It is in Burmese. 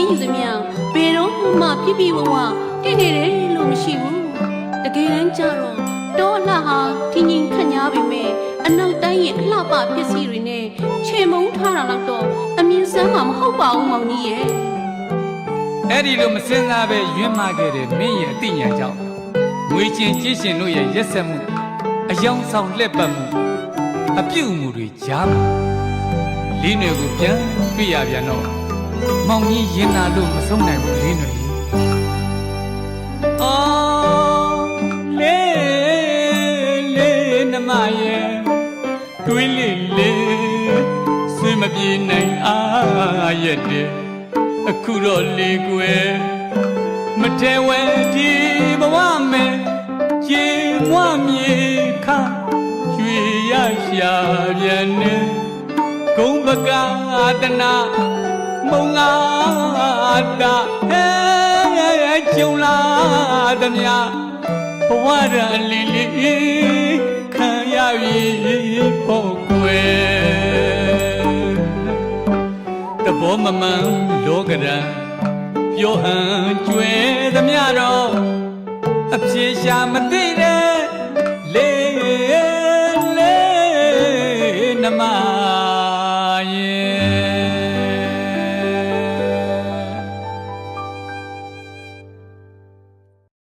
ယူသမျှဘယ်တော့မှပြပြဝဝတင့်နေတယ်လို့မရှိဘူးတကယ်တမ်းကျတော့တောအလှဟာထင်းထင်းခန့်ညားပေမဲ့အနောက်တိုင်းရဲ့အလှပပစ္စည်းတွေနဲ့ခြေမုံထားတာတော့အမြင်ဆန်းမှာမဟုတ်ပါဘူးမောင်ကြီးရဲ့အဲ့ဒီလိုမစင်စားပဲယွန်းမခဲ့တဲ့မင်းရဲ့အသိဉာဏ်ကြောင့်ငွေချင်းကြီးရှင်တို့ရဲ့ရက်ဆက်မှုအယောင်ဆောင်လက်ပတ်မှုအပြုတ်မှုတွေကြားမှာလေးနွယ်ကိုပြန်တွေ့ရပြန်တော့မောင်ကြီးရင်နာလို့မဆုံးနိုင်ဘူးလေးနွယ်အော်လေးနမရဲ့တွေးလေးဆွေးမပြေနိုင်အားရက်တဲ့အခုတော့လေကွယ်မတဲဝဲဒီဘဝမဲ့ရေမွမြေခကျွေရရှာပြန်နေဂုံပကာတနာမုံငါတာဟဲကျုံလာသမျှဘဝရလီလီခံရပြီပေါ့ကွယ်တဘောမမှန်လောကရန်ပြောဟန်ကျွဲသမျှတော့အပြေရှာမသိတဲ့